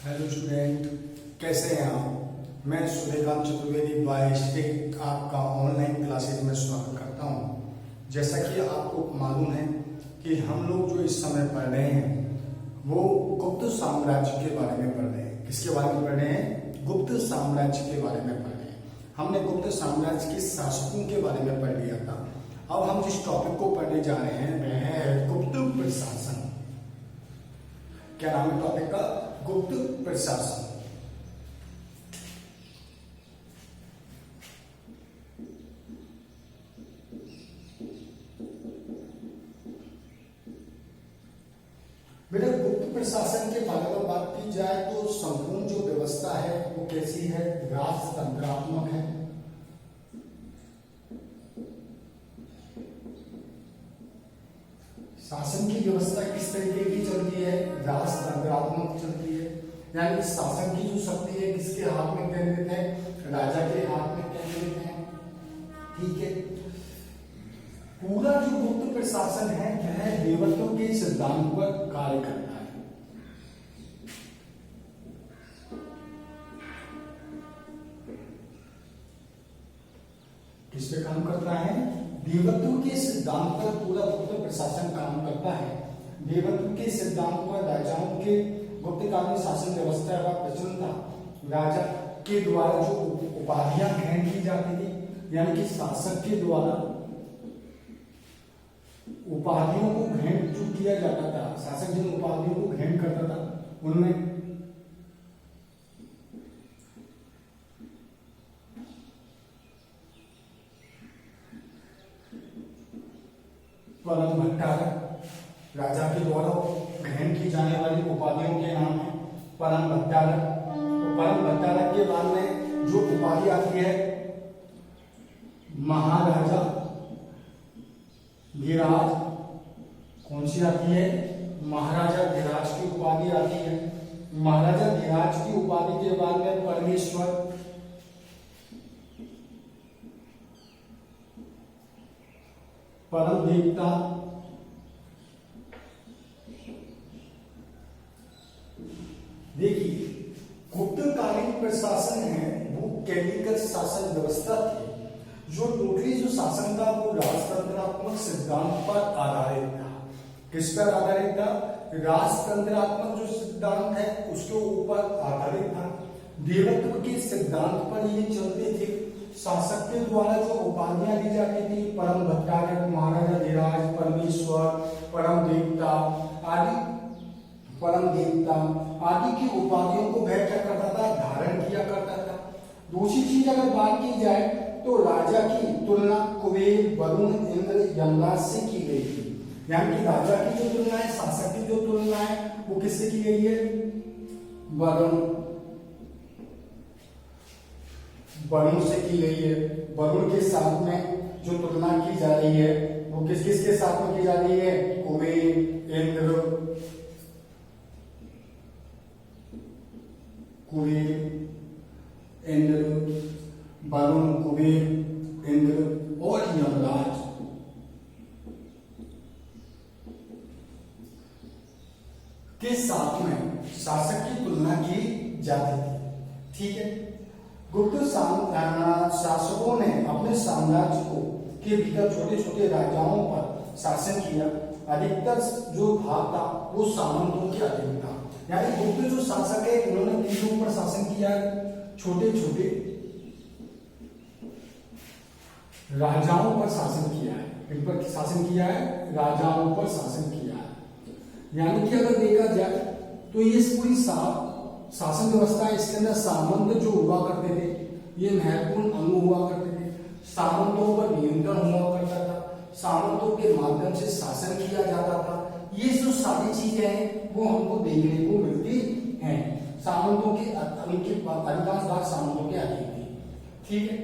Hello student, कैसे हैं आप? मैं सूर्यकांत चतुर्वेदी बायोस्टिक आपका ऑनलाइन क्लासेज में स्वागत करता हूं। जैसा कि आपको मालूम है कि हम लोग जो इस समय पढ़ रहे हैं वो गुप्त साम्राज्य के बारे में पढ़ रहे हैं। किसके बारे में पढ़ रहे हैं? गुप्त साम्राज्य के बारे में पढ़ रहे हैं। हमने गुप्त साम्राज्य के शासकों के बारे में पढ़ लिया था। अब हम जिस टॉपिक को पढ़ने जा रहे हैं वह है गुप्त प्रशासन। क्या नाम है टॉपिक का? गुप्त प्रशासन। बेटा, गुप्त प्रशासन के बारे में बात की जाए तो संपूर्ण जो व्यवस्था है वो कैसी है? राजतंत्रात्मक है। शासन की व्यवस्था किस तरीके की चलती है? राजतंत्रात्मक चलती है। यानी शासन की जो शक्ति है किसके हाथ में केंद्रित है? राजा के हाथ में केंद्रित है। ठीक है। पूरा जो गुप्त प्रशासन है वह देवत्व के सिद्धांत पर कार्य करता है। किस पे काम करता है? देवत्व के सिद्धांत पर पूरा गुप्त प्रशासन काम करता है। देवत्व के सिद्धांत पर राजाओं के गुप्तकालीन शासन व्यवस्था का प्रचलन था। राजा के द्वारा जो उपाधियां ग्रहण की जाती थी, यानी कि शासक के द्वारा उपाधियों को ग्रहण जो किया जाता था, शासक जिन उपाधियों को ग्रहण करता था उनमें परम भट्टारक, राजा के द्वारा ग्रहण की जाने वाली उपाधियों के नाम है परम भट्टारक। तो परम भट्टारक के बाद में जो उपाधि आती है महाराजा धीराज, कौन सी आती है? महाराजा धीराज की उपाधि आती है। महाराजा धीराज की उपाधि के बाद में परमेश्वर, परम देवता, देखिए गुप्तकालीन प्रशासन है वो केंद्रीकृत शासन व्यवस्था थी। जो टोटली जो शासन था वो राजतंत्रात्मक सिद्धांत पर आधारित था। किस पर आधारित था? राजतंत्रात्मक जो सिद्धांत है उसके ऊपर आधारित था। देवत्व के सिद्धांत पर ये चलते थे। शासक के द्वारा जो उपाधियां दी जाती थी, परम भट्टारक, महाराजा धीराज, परमेश्वर, परम देवता आदि की उपाधियों को वह क्या करता था? धारण किया करता था। दूसरी चीज अगर बात की जाए तो राजा की तुलना कुबेर, वरुण, इंद्र, यमराज से की गई थी। यानी कि राजा की जो तुलना है, शासक की जो तुलना है वो किससे की गई है? वरुण से की गई है। वरुण के साथ में जो तुलना की जा रही है वो किस किस के साथ में की जा रही है? कुबेर, इंद्र, वरुण, कुबेर, इंद्र और यमराज के साथ में शासक की तुलना की जाती थी। ठीक है। गुप्त शासकों ने अपने साम्राज्य को के भीतर छोटे छोटे राजाओं पर शासन किया। अधिकतर जो भाग था वो सामंतों के अधीन था। यानी गुप्त जो शासक है उन्होंने किसके ऊपर शासन किया है? छोटे छोटे राजाओं पर शासन किया है। इन पर शासन किया है? राजाओं पर शासन किया है। यानी कि अगर देखा जाए तो ये पूरी शासन व्यवस्था है, इसके अंदर सामंत जो हुआ करते थे ये महत्वपूर्ण अंग हुआ करते थे। सामंतों पर नियंत्रण हुआ करता था। सामंतों के माध्यम से शासन किया जाता था। ये जो सारी चीजें हैं वो हमको देखने को मिलती हैं। सामंतों के अधिकांश भाग सामंतों के अधीन थी। ठीक है।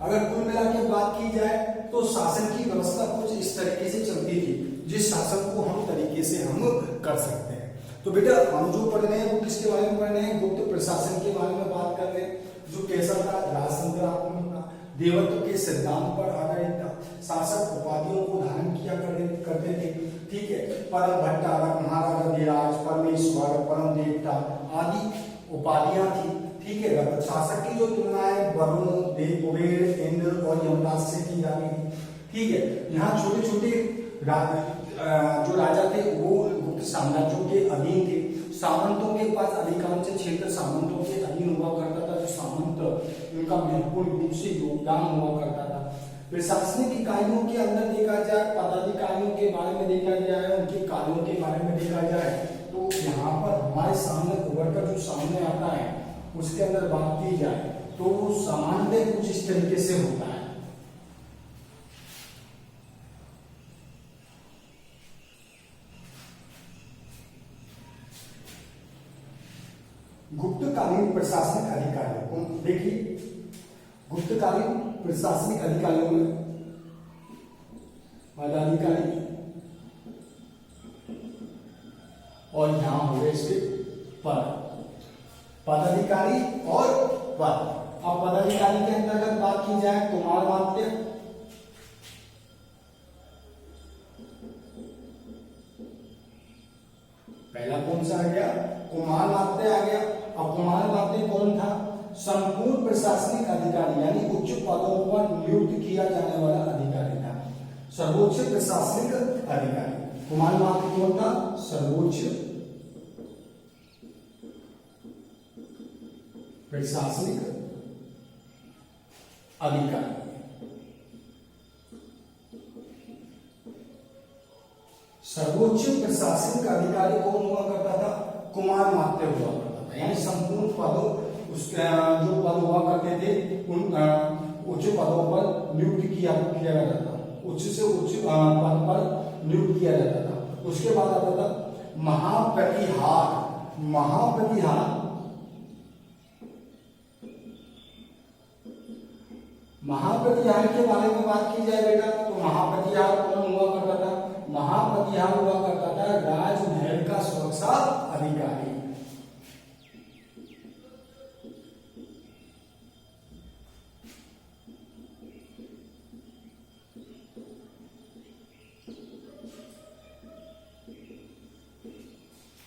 अगर कुल मिला के बात की जाए तो शासन की व्यवस्था कुछ इस तरीके से चलती थी जिस शासन को हम तरीके से हम कर सकते हैं। तो बेटा हम जो पढ़ रहे हैं वो किसके बारे में पढ़ रहे हैं? गुप्त प्रशासन के बारे में बात कर रहे हैं। जो कैसा था? राजतंत्रात्मक था, देवत्व के सिद्धांत पर आधारित था, शासक उपाधियों को धारण किया करते थे। ठीक है। परम भट्टारक, महाराजा धीराज, परमेश्वर, परम देवता आदि उपाधियां थी। ठीक है, प्रशासक की जो तुलनाएं वरुण, देव, कुबेर, इंद्र और यमराज से की जा रही थी। ठीक है, यहाँ छोटे छोटे जो राजा थे वो गुप्त साम्राज्यों के अधीन थे। सामंतों के पास अधिकांश क्षेत्र सामंतों के अधीन हुआ करता था। जो सामंत उनका महत्वपूर्ण रूप से योगदान हुआ करता था। प्रशासनिक इकाइयों के अंदर देखा जाए, पदाधिकारियों के बारे में देखा जाए, उनके कार्यों के बारे में देखा जाए, तो यहाँ पर हमारे सामने उभर कर जो सामने आता है उसके अंदर बात की जाए तो सामान्य कुछ इस तरीके से होता है। गुप्तकालीन प्रशासनिक अधिकारियों को देखिए, गुप्तकालीन प्रशासनिक अधिकारियों में पदाधिकारी और यहां हो गए इसके पद, पदाधिकारी और पद। अब पदाधिकारी के अंतर्गत बात की जाए कुमारवात्य, पहला कौन सा आ गया? कुमारवात्य आ गया। अब कुमारवात्य कौन था? संपूर्ण प्रशासनिक अधिकारी यानी उच्च पदों पर नियुक्त किया जाने वाला अधिकारी था, सर्वोच्च प्रशासनिक अधिकारी। कुमारवात्य कौन था? सर्वोच्च प्रशासनिक अधिकारी। सर्वोच्च प्रशासनिक अधिकारी कौन हुआ करता था? कुमारवात्य हुआ करता था। यानी संपूर्ण पदों उसके जो पद हुआ करते थे उन उच्च पदों पर नियुक्त किया जाता था, उच्च से उच्च पद पर नियुक्त किया जाता था। उसके बाद आता था महाप्रतिहार। महाप्रतिहार महाप्रतिहार के बारे में बात की जाए बेटा तो महाप्रतिहार कौन हुआ करता था? महाप्रतिहार हुआ करता था राजमहल का सुरक्षा अधिकारी।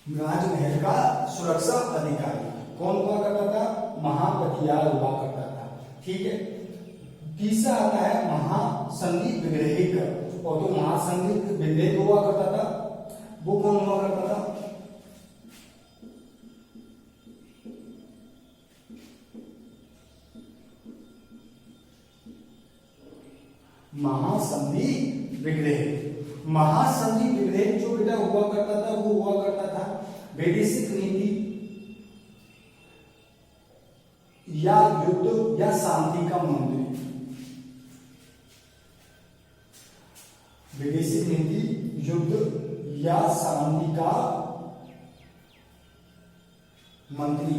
राजमहल का सुरक्षा अधिकारी कौन हुआ करता था? महाप्रतिहार हुआ करता था। ठीक है, तीसरा आता है महासंधि विग्रहिक। और तो महासंधि विग्रहिक हुआ करता था वो कौन हुआ करता था? महासंधि विग्रहिक। महासंधि विग्रहिक जो बेटा हुआ करता था वो हुआ करता था वैदेशिक नीति या युद्ध या शांति का मंत्री। वैदेशिक नीति, युद्ध या शांति का मंत्री।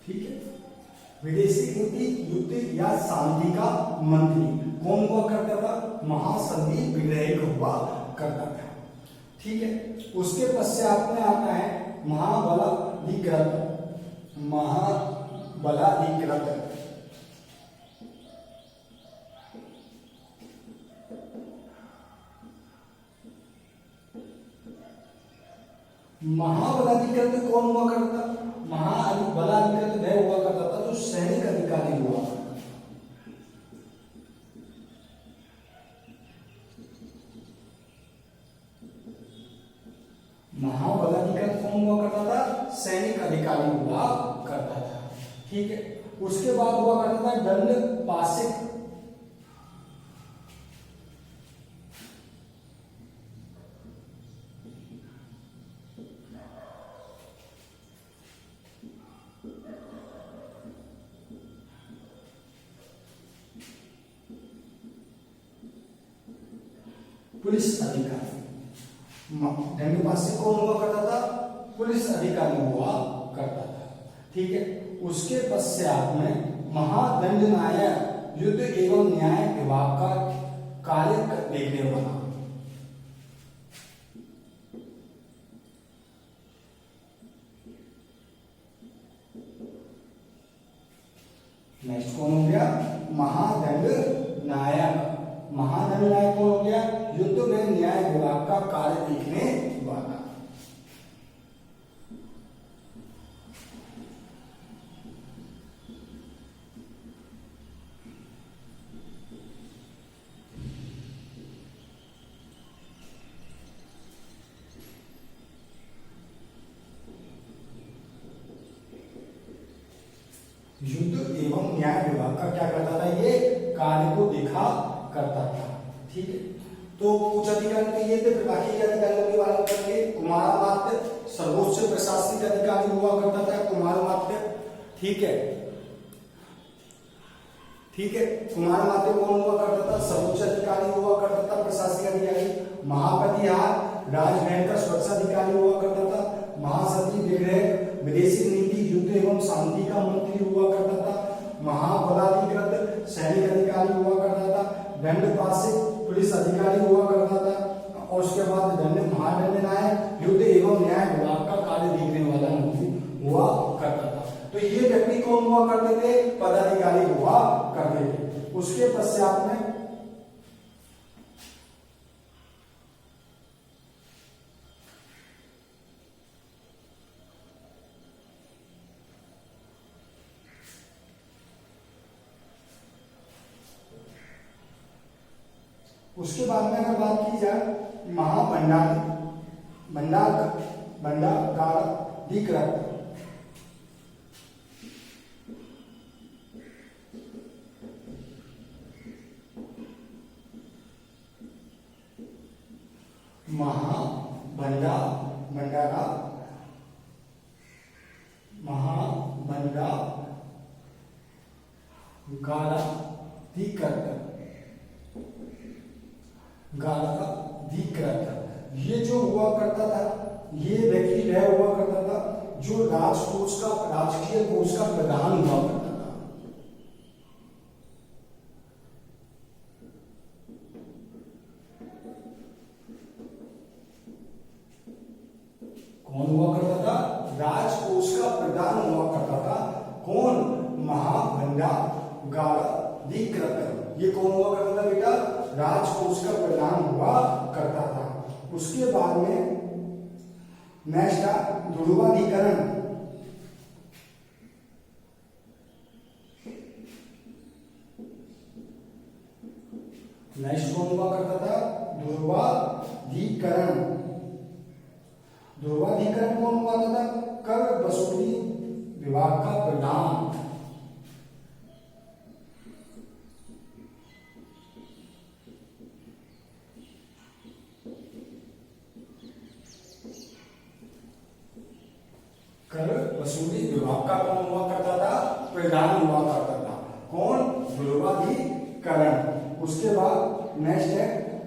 ठीक है, विदेशी नीति, युद्ध या शांति का मंत्री कौन हुआ करता था? महासंधि विग्रहिक हुआ करता था। ठीक है, उसके पश्चात में आता है महाबलाधिकृत। महाबलाधिकृत महाबलाधिकृत कौन हुआ करता? महाबलाधिकृत वह हुआ करता था जो सैनिक अधिकारी हुआ करता था। महाबलाधिकृत कौन हुआ करता था? सैनिक अधिकारी हुआ करता था। ठीक है, उसके बाद हुआ करता था दंड पाशिक। पुलिस अधिकारी। दंडपाशिक कौन हुआ करता था? पुलिस अधिकारी हुआ करता था। ठीक है, उसके पश्चात में महादंड नायक युद्ध एवं न्याय विभाग का कार्य देखने वाला। नेक्स्ट कौन हो गया? महादंड नायक। महादंड नायक कौन हो गया? युद्ध में न्याय विभाग का कार्य देखने वाला। युद्ध एवं न्याय विभाग का क्या करता था? ये कार्य को देखा करता था। ठीक है, तो कुछ अधिकारी तो ये थे, फिर बाकी के अधिकारियों के बारे में करेंगे। कुमारमात्य सर्वोच्च प्रशासनिक अधिकारी हुआ करता था, कुमारमात्य। ठीक है, ठीक है, कुमारमात्य कौन हुआ करता था? सर्वोच्च अधिकारी हुआ करता था, प्रशासनिक अधिकारी। महाप्रतिहार राजभवन का सुरक्षा अधिकारी हुआ करता था। महासचिव विग्रह विदेशी नीति युद्ध एवं शांति का मंत्री हुआ करता था। महाबलाधिकृत सैनिक अधिकारी हुआ करता था। दंडपाशिक पुलिस अधिकारी हुआ करता था। और उसके बाद महादंड नायक युद्ध एवं न्याय विभाग का कार्य देखने वाला मंत्री हुआ करता था। तो ये व्यक्ति कौन हुआ करते थे? पदाधिकारी हुआ करते थे। उसके पश्चात में उसके बाद में अगर बात की जाए महाभंडार भंडागाराधिकृत। गाराधिकृत ये जो हुआ करता था, ये व्यक्ति वह हुआ करता था जो राजकोष का राजकीय कोष का प्रधान हुआ करता था। कौन हुआ करता था? राजकोष का प्रधान हुआ करता था। कौन? महाभंडागाराधिकृत। ये कौन हुआ करता था बेटा? राजकोष का प्रधान हुआ करता था। उसके बाद में नेक्स्ट ध्रुवाधिकरण। नेक्स्ट कौन हुआ करता था? ध्रुवाधिकरण। ध्रुवाधिकरण कौन हुआ करता था? कर वसूली विभाग का प्रधान। कर वसूली विभाग का कौन हुआ करता था? प्रधान हुआ करता था। कौन? ध्रुवाधिकरण। उसके बाद नेक्स्ट है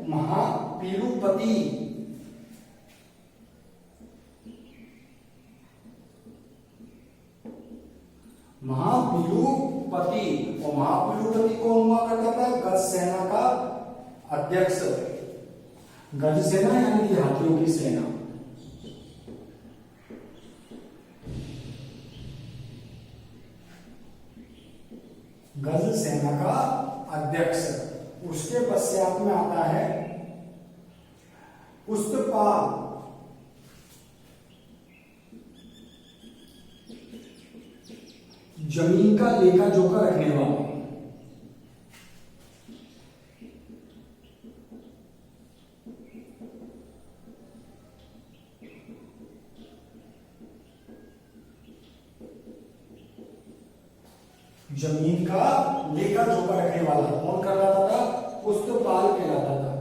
महापीलुपति। महापीलुपति। और महापीलुपति कौन हुआ करता था? गज सेना का अध्यक्ष। गज सेना यानी कि हाथियों की सेना। गज सेना का अध्यक्ष। उसके पश्चात में आता है पुष्पपाल। जमीन का लेखा जोखा रखने वाला। जमीन का लेखा जोखा रखने वाला कौन कहलाता था? पुष्पपाल कहलाता था।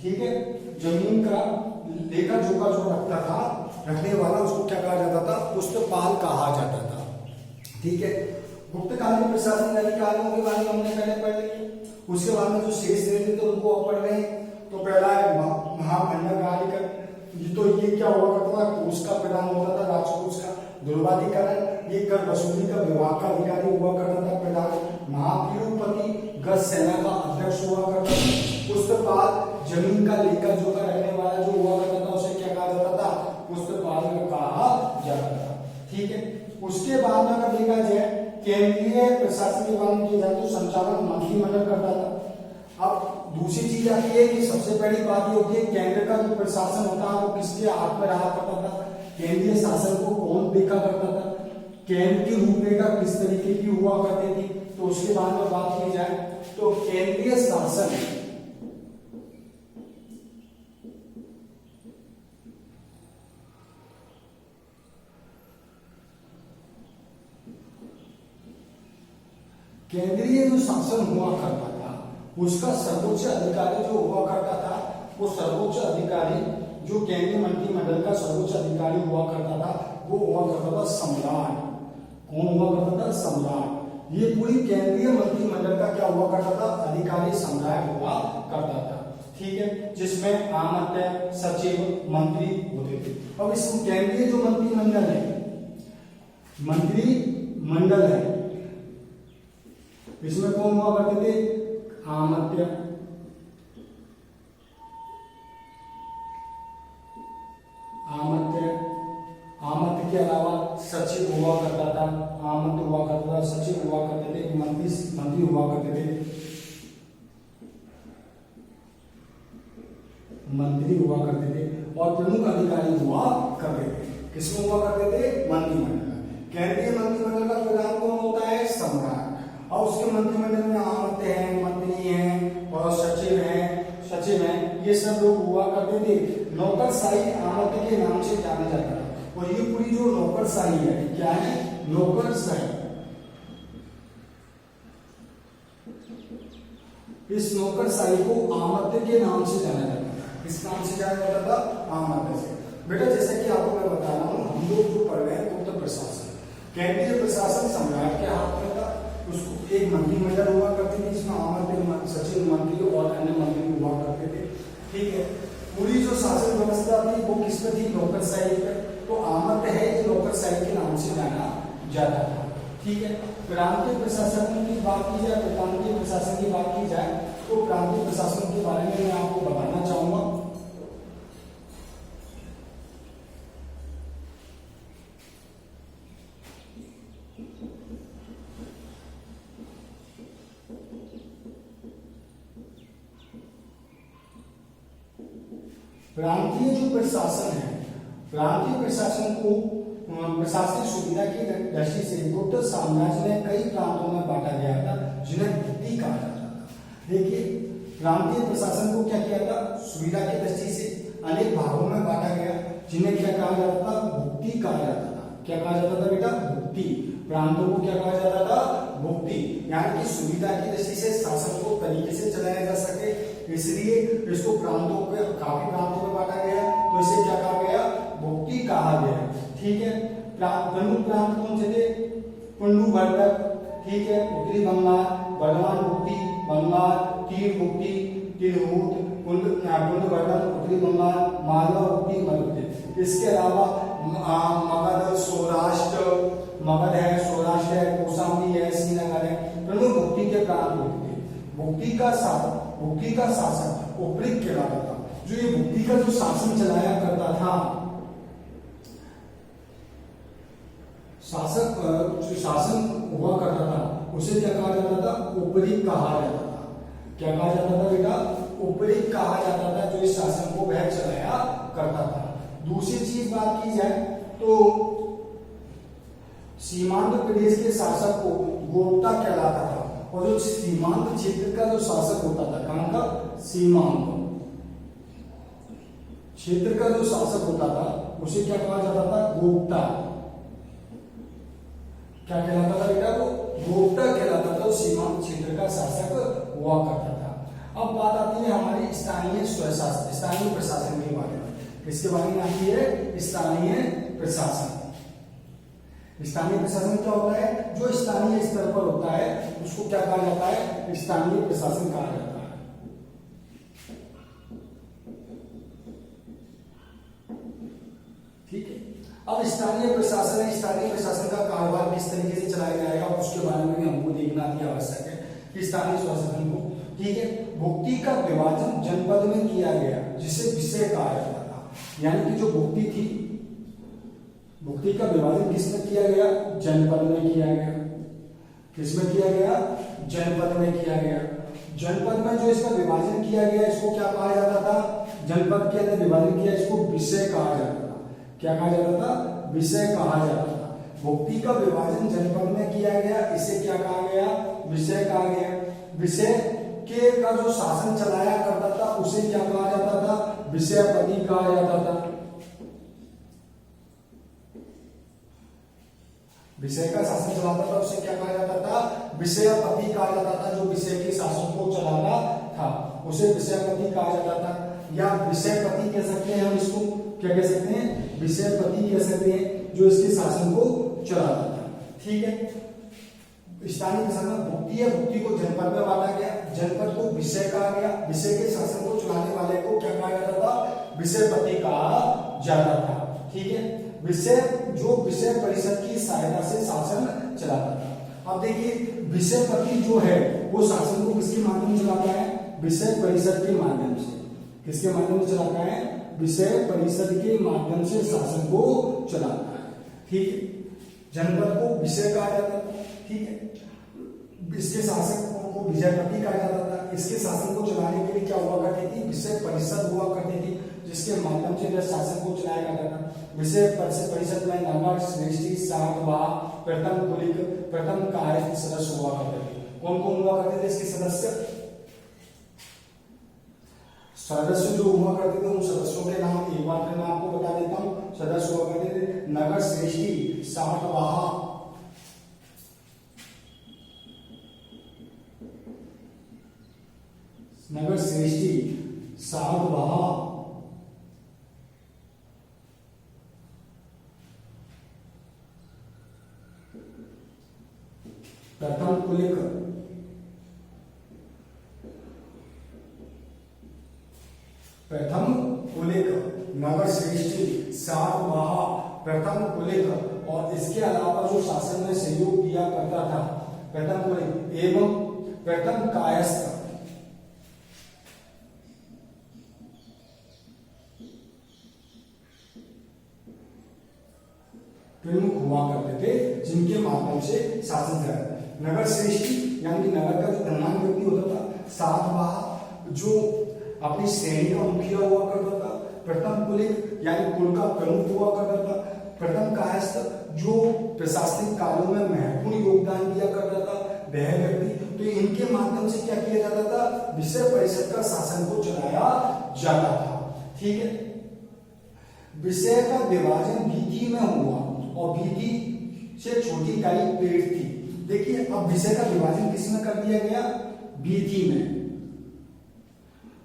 ठीक है, जमीन का लेखा जोखा जो रखता था, रखने वाला, उसको क्या कहा जाता था? पुष्पपाल कहा जाता था। ठीक है, गुप्तकालीन प्रशासनिक अधिकारियों के बारे में हमने पहले पढ़ लिया। उसके बाद में जो शेष रहे थे तो उनको अब पढ़ रहे हैं। तो पहला है महाभंडागाराधिकृत। तो ये क्या हुआ करता था? कोष का प्रधान होता था, राजकोष का। ध्रुवाधिकरण ये कर वसूली का विभाग का अधिकारी हुआ करता था प्रधान। महातिरुपति गज सेना का अध्यक्ष हुआ करता था। उसके बाद जमीन का लेखा जोखा रखने वाला जो हुआ करता था उसे क्या कहा जाता था, पुस्तपाल कहा जाता था। ठीक है, उसके बाद में अगर देखा जाए केंद्रीय प्रशासन के बारे में किया जाए तो संचालन मंत्रिमंडल करता था। अब दूसरी चीज आती है कि सबसे पहली बात ये होती है केंद्र का जो प्रशासन होता है वो किसके हाथ में रहा करता था, केंद्रीय शासन को कौन देखा करता था, केंद्र की रूपरेखा किस तरीके की हुआ करती थी। तो उसके बारे में बात की जाए तो केंद्रीय शासन केंद्रीय जो शासन हुआ करता था उसका सर्वोच्च अधिकारी जो हुआ करता था वो सर्वोच्च अधिकारी जो केंद्रीय मंत्रिमंडल का सर्वोच्च अधिकारी हुआ करता था वो हुआ करता था सम्राट। कौन हुआ करता था, सम्राट। ये पूरी केंद्रीय मंत्रिमंडल का क्या हुआ करता था, अधिकारी सम्राट हुआ करता था। ठीक है, जिसमें आमंत्रण सचिव मंत्री होते थे। अब इस केंद्रीय जो मंत्रिमंडल है इसमें कौन हुआ करते थे, आमंत्य के अलावा सचिव हुआ करता था, आमंत्य हुआ करता था, सचिव हुआ करते थे, मंत्री हुआ करते थे, मंत्री हुआ करते थे और प्रमुख अधिकारी हुआ करते थे। किसमें हुआ करते थे, मंत्रिमंडल। केंद्रीय मंत्रिमंडल का प्रधान कौन होता है, सम्राट। और उसके मंत्रिमंडल में आमंत्य हैं, मंत्री हैं और सचिव हैं, ये सब लोग हुआ करते थे। नौकरशाही आमंत्य के नाम से जाना जाता है। और ये पूरी जो नौकरशाही है क्या है, नौकरशाही। इस नौकरशाही को आमंत्य के नाम से जाना जाता था। किस नाम से जाना जाता था, आमंत्य से। बेटा जैसे कि आपको मैं बता रहा हूँ, हम लोग जो पढ़ रहे हैं गुप्त प्रशासन, केंद्रीय प्रशासन सम्राट के हाथ में था। उसको एक मंत्रिमंडल हुआ करती थी जिसमें आमंत्रित सचिव, मंत्री और अन्य मंत्री हुआ करते थे। ठीक है, पूरी जो शासन व्यवस्था थी वो किस पे थी, नौकरशाही पे। तो आमंत्य है ये नौकरशाही के नाम से जाना जाता था। ठीक है, प्रांतीय प्रशासन की बात की जाए, प्रांतीय प्रशासन की बात की जाए तो प्रांतीय प्रशासन के बारे में मैं आपको बताना चाहूंगा। प्रांतीय जो प्रशासन है, प्रांतीय प्रशासन को प्रशासनिक सुविधा की दृष्टि से गुप्त साम्राज्य में कई प्रांतों में बांटा गया था जिन्हें भुक्ति कहा जाता था। देखिए, प्रांतीय प्रशासन को क्या किया था, सुविधा की दृष्टि से अनेक भागों में बांटा गया जिन्हें क्या कहा जाता था, भुक्ति कहा जाता था। क्या कहा जाता था बेटा, भुक्ति। प्रांतों को क्या कहा जाता था, भुक्ति। यानी कि सुविधा की दृष्टि से शासन को तरीके से चलाया जा सके, इसलिए इसको प्रांतों के काफी प्रांतों में बांटा गया, तो इसे क्या कहा गया, भुक्ति कहा गया। ठीक है, प्रमुख प्रांत कौन से थे, कुंडू भट्टक, ठीक है, उत्तरी बंगाल, बर्धमान भुक्ति, बंगाल, तीर भुक्ति, तिरहुत, कुंडभट्टक उत्तरी बंगाल, मालवा भुक्ति मध्य प्रदेश। इसके अलावा मगध है, सौराष्ट्र है, कौशाम्बी है, श्रीनगर है, प्रमुख भुक्ति के प्रांत होते थे। भुक्ति का शासन उपरिक कहलाता था। जो ये भुक्ति का जो शासन चलाया करता था, जो शासन हुआ करता था उसे क्या कहा जाता था, उपरिक कहा जाता था। क्या कहा जाता था बेटा, उपरिक कहा जाता था, जो इस शासन को वह चलाया करता था। दूसरी चीज बात की जाए तो सीमांत प्रदेश के शासक को गोप्ता कहलाता था। और जो सीमांत क्षेत्र का जो शासक होता था, कहां का, सीमांत क्षेत्र का जो शासक होता था उसे क्या कहा जाता था, गोप्ता। क्या कहलाता था बेटा, वो गोप्ता कहलाता था। सीमांत क्षेत्र का शासक हुआ करता था। अब बात आती है हमारी स्थानीय स्वशासन, स्थानीय प्रशासन के बारे में। किसके बारे में आती है, स्थानीय प्रशासन। स्थानीय प्रशासन क्या होता है, जो स्थानीय स्तर पर होता है उसको क्या कहा जाता है, स्थानीय प्रशासन कहा जाता है। ठीक है, अब स्थानीय स्थानीय प्रशासन है, स्थानीय प्रशासन का कारोबार किस तरीके से चलाया जाएगा उसके बारे में भी हमको देखना भी आवश्यक है कि स्थानीय प्रशासन को, ठीक है। भुक्ति का विभाजन जनपद में किया गया जिसे विषय कहा जाता था, यानी कि जो भुक्ति थी, भुक्ति का विभाजन किसमें किया गया? जनपद में किया गया। किसमें किया गया? जनपद में किया गया। जनपद में जो इसका विभाजन किया गया इसको क्या कहा जाता था? जनपद के अंदर विभाजन किया इसको विषय कहा जाता था। क्या कहा जाता था? विषय कहा जाता था। भुक्ति का विभाजन जनपद में किया गया, इसे क्या कहा गया? विषय कहा गया। विषय के का जो शासन चलाया करता था उसे क्या कहा जाता था? विषयपति कहा जाता था। विषय का शासन चलाता था उसे क्या कहा जाता था? विषयपति कहा जाता था। जो विषय के शासन को चलाता था उसे विषयपति कहा जाता था, या विषयपति कह सकते हैं हम इसको। क्या कह सकते हैं? विषयपति कह सकते हैं, जो इसके शासन को चलाता था, ठीक है। स्थानीय प्रशासन भुक्ति है, भुक्ति को जनपद में बांटा गया, जनपद को विषय कहा गया, विषय के शासन को चलाने वाले को क्या कहा जाता था? विषयपति कहा जाता था, ठीक है। विषय जो विषय परिषद की सहायता से शासन चलाता था। अब देखिए विषयपति जो है वो शासन को किसके माध्यम से चलाता है? विषय परिषद के माध्यम से। किसके माध्यम से चलाता है? विषय परिषद के माध्यम से शासन को चलाता है, ठीक है। जनपद को विषय कहा जाता था, ठीक है। इसके शासक को विषयपति कहा जाता था। इसके शासन को चलाने के लिए क्या हुआ करती थी? विषय परिषद हुआ करती थी, जिसके माध्यम से शासन को चलाया जाता था। विषय परिषद में नगर, श्रेष्ठी, सातवाह, प्रथम कुलिक, प्रथम कायस्थ सदस्य हुआ करते थे। कौन कौन हुआ करते थे इसके सदस्य? सदस्य जो हुआ करते थे उन सदस्यों के नाम एक बार फिर मैं आपको बता देता हूँ। सदस्य हुआ करते थे नगर श्रेष्ठी, सातवाह, नगर श्रेष्ठी, सातवाह, प्रथम कुलिक, प्रथम कुलिक, नगर श्रेष्ठी, सातवाह, प्रथम कुलिक, और इसके अलावा जो शासन में सहयोग किया करता था प्रथम कुलिक एवं प्रथम कायस्थ, प्रमुख हुआ करते थे, जिनके माध्यम से शासन चला। नगर श्रेष्ठी यानी कि नगर का जो गणमान्य व्यक्ति होता था, सातवाह जो अपनी श्रेणी का मुखिया हुआ करता था, प्रथम कुलिक यानी कुल का प्रमुख हुआ करता था, प्रथम कायस्थ जो प्रशासनिक कार्यों में महत्वपूर्ण योगदान दिया करता था वह व्यक्ति। तो इनके माध्यम से क्या किया जाता था? विषय परिषद का शासन को चलाया जाता था, ठीक है। विषय का विभाजन वीथी में हुआ और वीथी से छोटी इकाई पेड़ थी। देखिए अब विषय का विभाजन किसमें कर दिया गया? वीथी में,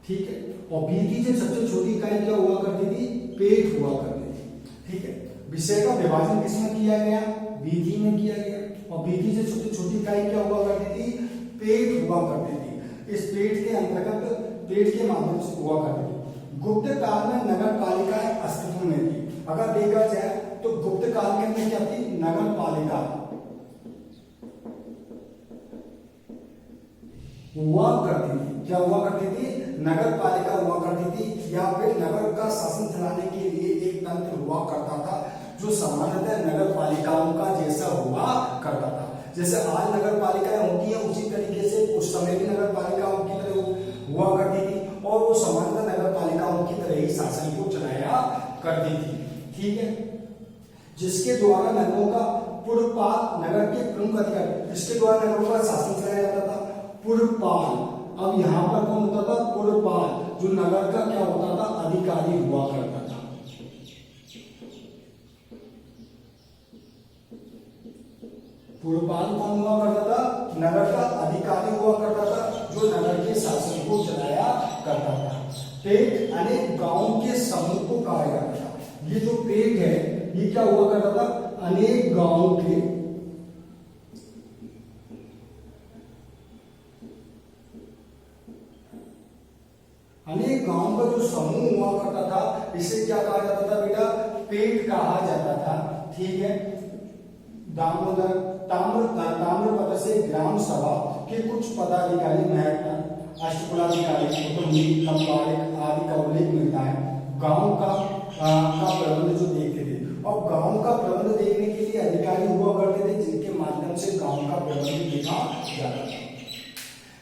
ठीक है। और वीथी से सबसे छोटी इकाई क्या हुआ करती थी? पेड़ हुआ करती थी, ठीक है। विषय का विभाजन किसमें किया गया? वीथी में किया गया, और वीथी से सबसे छोटी इकाई क्या हुआ करती थी? पेड़ हुआ करती थी। इस पेड़ के अंतर्गत पेड़ के माध्यम से हुआ करती थी। गुप्त काल में नगर पालिकाएं अस्तित्व में थी। अगर देखा जाए तो गुप्त काल के अंदर क्या थी? नगर पालिका हुआ करती थी। क्या हुआ करती थी? नगर पालिका हुआ करती थी, या फिर नगर का शासन चलाने के लिए एक तंत्र हुआ करता था जो सामान्यतः नगर पालिकाओं का जैसा हुआ करता था। जैसे आज नगर पालिकाएं होती हैं उसी तरीके से उस समय भी नगर पालिकाओं की तरह हुआ करती थी, और वो सामान्यतः नगर पालिकाओं की तरह ही शासन को चलाया करती थी, ठीक है। जिसके द्वारा नगरों का पुरपाल नगर के प्रमुख अधिकारी, इसके द्वारा नगरों का शासन चलाया जाता था। पुरपाल, अब यहाँ पर कौन होता था? पुरपाल, जो नगर का क्या होता था? अधिकारी हुआ करता था। पुरपाल कौन हुआ करता था? नगर का अधिकारी हुआ करता था, जो नगर के शासन को चलाया करता था। पेट अनेक गांवों के समूह को कहा जाता था। ये जो पेट है ये क्या हुआ करता था? अनेक गांवों के का जो समूह हुआ करता था, इसे क्या कहा जाता था बेटा? पेट कहा जाता था। ठीक है। दामोदर ताम्रपत्र से ग्राम सभा के कुछ पदाधिकारी महत्ता अष्टकुलाधिकारी आदि का उल्लेख मिलता है। गांव का प्रबंध जो देखते थे, और गांव का प्रबंध देखने के लिए अधिकारी हुआ करते थे जिनके माध्यम से गांव का प्रबंध देखा जाता था।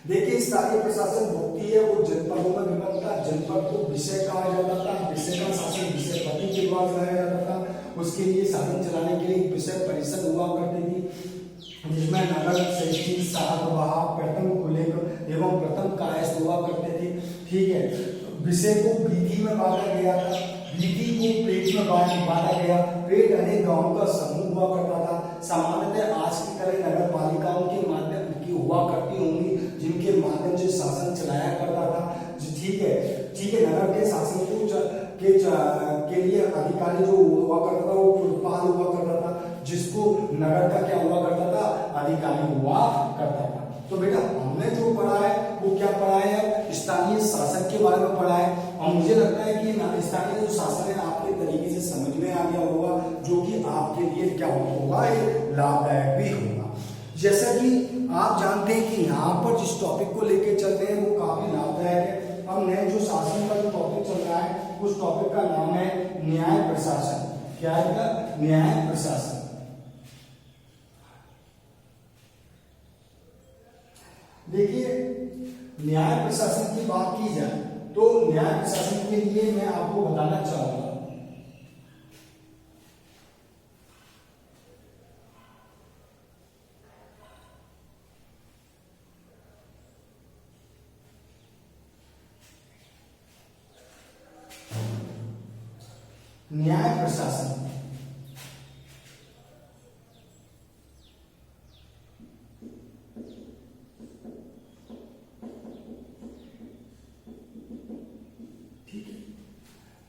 देखिए स्थानीय प्रशासन होती है वो जनपदों में विभक्त था। जनपद को विषय कहा जाता था, विषय का शासन विषयपति के द्वारा चलाया जाता था। उसके लिए शासन चलाने के लिए विषय परिषद हुआ करती थी जिसमें नगर श्रेष्ठी सातवाह प्रथम कुलेक एवं प्रथम कायस्थ हुआ करते थे। ठीक है, विषय को विधि में बांटा गया था, विधि को पेट में बांटा गया। पेट अनेक गांवों का समूह हुआ करता था। सामान्यतः आज की तरह नगर पालिकाओं के माध्यम की हुआ करती होंगी जिनके माध्यम से शासन चलाया करता था। ठीक है, नगर के शासन को के लिए अधिकारी जो हुआ करता था वो पुरपाल हुआ करता था, जिसको नगर का क्या हुआ करता था, अधिकारी हुआ करता था। तो बेटा हमने जो पढ़ा है वो क्या पढ़ा है, स्थानीय शासन के बारे में पढ़ा है। और मुझे लगता है कि स्थानीय जो शासन है आपके तरीके से समझ में आ गया होगा, जो कि आपके लिए क्या होगा, लाभदायक भी होगा। जैसा कि आप जानते हैं कि यहाँ पर जिस टॉपिक को लेके चल रहे हैं वो काफी लाभदायक है। अब नए जो शासन का जो टॉपिक चल रहा है उस टॉपिक का नाम है न्याय प्रशासन। क्या है? न्याय प्रशासन। देखिए न्याय प्रशासन की बात की जाए तो न्याय प्रशासन के लिए मैं आपको बताना चाहूंगा न्याय प्रशासन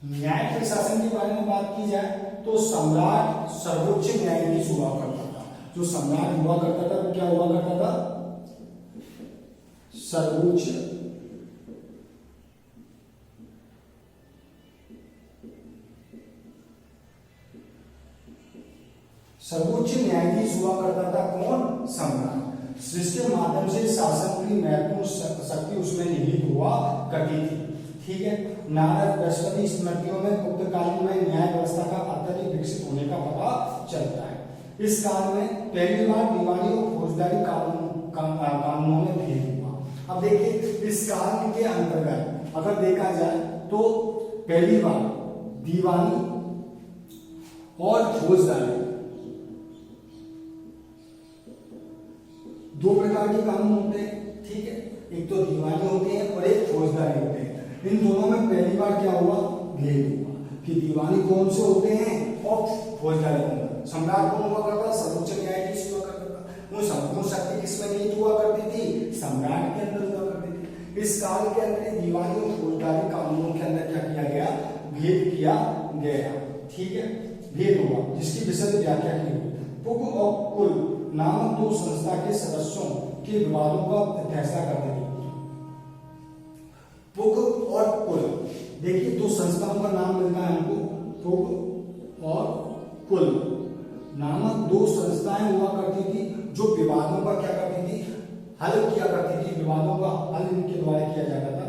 न्याय प्रशासन के बारे में बात की जाए तो सम्राट सर्वोच्च न्यायाधीश हुआ करता था। जो सम्राट हुआ करता था वो क्या हुआ करता था, सर्वोच्च न्यायाधीश हुआ करता था। कौन? सम्राट, जिसके माध्यम से शासन की महत्वपूर्ण शक्ति उसमें निहित हुआ करती थी। ठीक है, नारद बृहस्पति स्मृतियों में गुप्त काल में न्याय व्यवस्था का अत्यधिक विकसित होने का पता चलता है। इस काल में पहली बार दीवानी और फौजदारी कानूनों में भेद हुआ। अब देखिए इस काल के अंतर्गत अगर देखा जाए तो पहली बार दीवानी और फौजदारी दो प्रकार के कानून होते हैं। ठीक है, एक तो दीवानी होते हैं और एक फौजदारी होते हैं। इन दोनों में पहली बार क्या हुआ, भेद हुआ कि दीवानी कौन से होते हैं और फौजदारी कौन। सम्राट कौन हुआ करता, सर्वोच्च न्यायाधीश हुआ करता था। वो संपूर्ण शक्ति किसमें निहित हुआ करती थी, सम्राट के अंदर हुआ करती थी। इस काल के अंदर दीवानी और फौजदारी कानूनों के अंदर क्या किया गया, भेद किया गया। ठीक है, भेद हुआ जिसकी विशद व्याख्या की हुई। पुग और कुल नामक दो संस्था के सदस्यों के विवादों का फैसला करते थे। पुग और कुल, देखिए दो संस्थाओं का नाम मिलता है हमको, पुग और कुल नामक दो संस्थाएं हुआ करती थी जो विवादों का क्या करती थी, हल किया करती थी। विवादों का हल इनके द्वारा किया जाता था।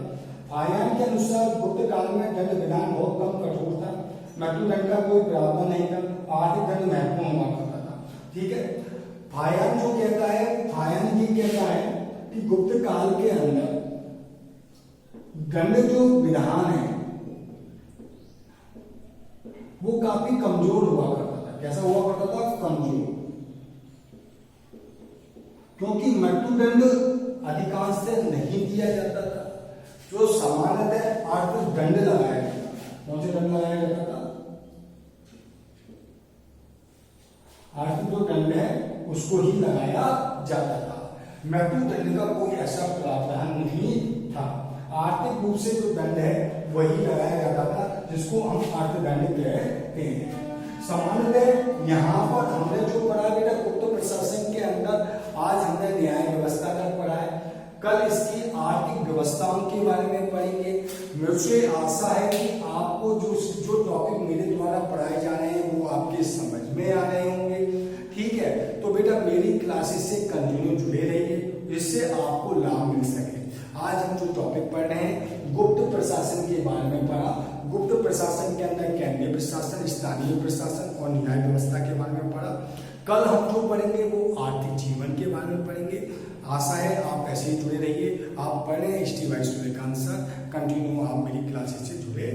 फाहियान के अनुसार गुप्त काल में दंड विधान बहुत कम कठोर था, मृत्युदंड का कोई प्रावधान नहीं था, आर्थिक दंड महत्वपूर्ण हुआ करता था। ठीक है, फाहियान जो कहता है, फाहियान ये कहता है कि गुप्त काल के अंदर दंड जो विधान है वो काफी कमजोर हुआ करता था। कैसा हुआ करता था, कमजोर, क्योंकि मृत्युदंड अधिकांश से नहीं दिया जाता था। जो सामान्यतः आर्थिक दंड लगाया जाता था। कौन से दंड लगाया जाता था, आर्थिक जो दंड है उसको ही लगाया जाता था। मृत्युदंड का कोई ऐसा प्रावधान नहीं था। आर्थिक रूप से जो दंड है वही लगाया जाता था, जिसको हम अर्थदंड कहते हैं। सामान्यतः यहाँ पर हमने जो पढ़ा बेटा गुप्त प्रशासन के अंदर आज हमने न्याय व्यवस्था का पढ़ा है। कल इसकी आर्थिक व्यवस्थाओं के बारे में पढ़ेंगे। मुझे आशा है कि आपको जो टॉपिक मेरे द्वारा पढ़ाए जा रहे हैं वो आपके समझ में आ गए होंगे। ठीक है, तो बेटा मेरी क्लासेस से कंटिन्यू जुड़े रहिए, इससे आपको लाभ मिल सके। आज हम जो टॉपिक पढ़ रहे हैं गुप्त प्रशासन के बारे में पढ़ा। गुप्त प्रशासन के अंदर केंद्रीय प्रशासन, स्थानीय प्रशासन और न्याय व्यवस्था के बारे में पढ़ा। कल हम जो पढ़ेंगे वो आर्थिक जीवन के बारे में पढ़ेंगे। आशा है आप ऐसे ही जुड़े रहिए। आप पढ़ें ST Y Suryakant sir, continue आप मेरी क्लासेस से जुड़े